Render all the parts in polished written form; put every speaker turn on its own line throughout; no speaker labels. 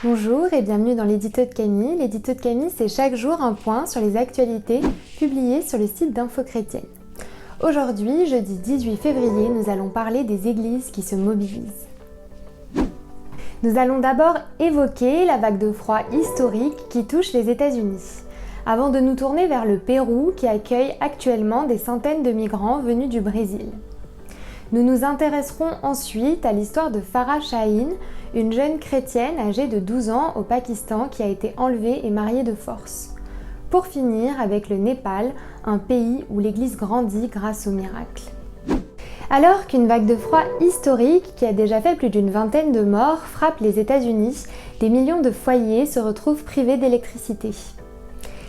Bonjour et bienvenue dans l'édito de Camille. L'édito de Camille, c'est chaque jour un point sur les actualités publiées sur le site d'Info Chrétienne. Aujourd'hui, jeudi 18 février, nous allons parler des églises qui se mobilisent. Nous allons d'abord évoquer la vague de froid historique qui touche les États-Unis, avant de nous tourner vers le Pérou qui accueille actuellement des centaines de migrants venus du Brésil. Nous nous intéresserons ensuite à l'histoire de Farah Shaheen, une jeune chrétienne âgée de 12 ans au Pakistan qui a été enlevée et mariée de force. Pour finir avec le Népal, un pays où l'Église grandit grâce au miracle. Alors qu'une vague de froid historique qui a déjà fait plus d'une vingtaine de morts frappe les États-Unis, des millions de foyers se retrouvent privés d'électricité.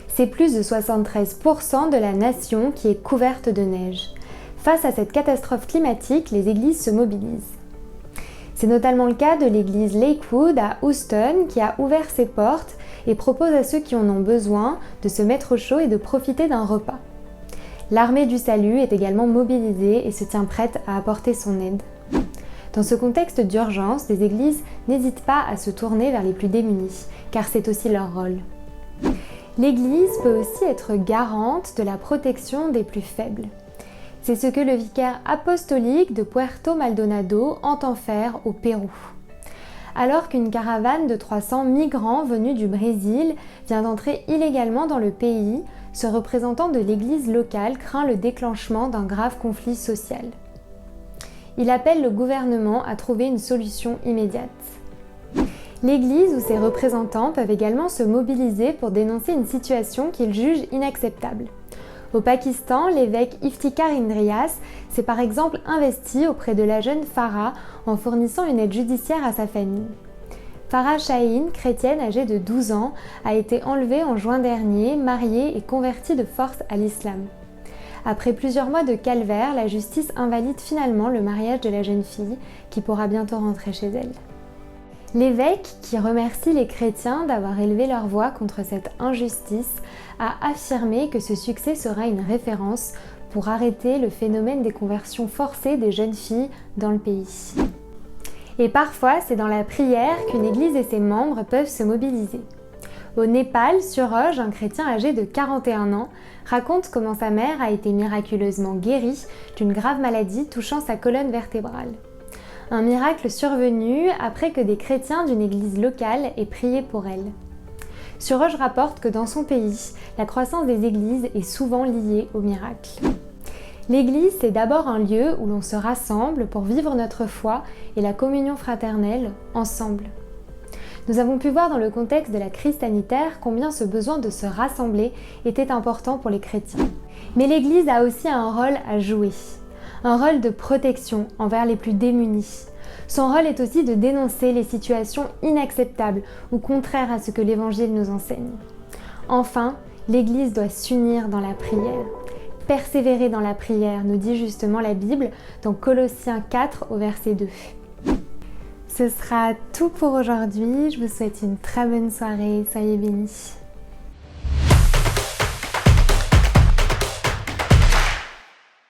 C'est plus de 73% de la nation qui est couverte de neige. Face à cette catastrophe climatique, les églises se mobilisent. C'est notamment le cas de l'église Lakewood à Houston qui a ouvert ses portes et propose à ceux qui en ont besoin de se mettre au chaud et de profiter d'un repas. L'armée du salut est également mobilisée et se tient prête à apporter son aide. Dans ce contexte d'urgence, les églises n'hésitent pas à se tourner vers les plus démunis, car c'est aussi leur rôle. L'Église peut aussi être garante de la protection des plus faibles. C'est ce que le vicaire apostolique de Puerto Maldonado entend faire au Pérou. Alors qu'une caravane de 300 migrants venus du Brésil vient d'entrer illégalement dans le pays, ce représentant de l'église locale craint le déclenchement d'un grave conflit social. Il appelle le gouvernement à trouver une solution immédiate. L'Église ou ses représentants peuvent également se mobiliser pour dénoncer une situation qu'ils jugent inacceptable. Au Pakistan, l'évêque Iftikhar Indrias s'est par exemple investi auprès de la jeune Farah en fournissant une aide judiciaire à sa famille. Farah Shaheen, chrétienne âgée de 12 ans, a été enlevée en juin dernier, mariée et convertie de force à l'islam. Après plusieurs mois de calvaire, la justice invalide finalement le mariage de la jeune fille, qui pourra bientôt rentrer chez elle. L'évêque, qui remercie les chrétiens d'avoir élevé leur voix contre cette injustice, a affirmé que ce succès sera une référence pour arrêter le phénomène des conversions forcées des jeunes filles dans le pays. Et parfois, c'est dans la prière qu'une église et ses membres peuvent se mobiliser. Au Népal, Suroj, un chrétien âgé de 41 ans, raconte comment sa mère a été miraculeusement guérie d'une grave maladie touchant sa colonne vertébrale. Un miracle survenu après que des chrétiens d'une église locale aient prié pour elle. Suroj rapporte que dans son pays, la croissance des églises est souvent liée au miracle. L'église, c'est d'abord un lieu où l'on se rassemble pour vivre notre foi et la communion fraternelle ensemble. Nous avons pu voir dans le contexte de la crise sanitaire combien ce besoin de se rassembler était important pour les chrétiens. Mais l'Église a aussi un rôle à jouer. Un rôle de protection envers les plus démunis. Son rôle est aussi de dénoncer les situations inacceptables ou contraires à ce que l'Évangile nous enseigne. Enfin, l'Église doit s'unir dans la prière. Persévérer dans la prière, nous dit justement la Bible dans Colossiens 4 au verset 2. Ce sera tout pour aujourd'hui. Je vous souhaite une très bonne soirée. Soyez bénis.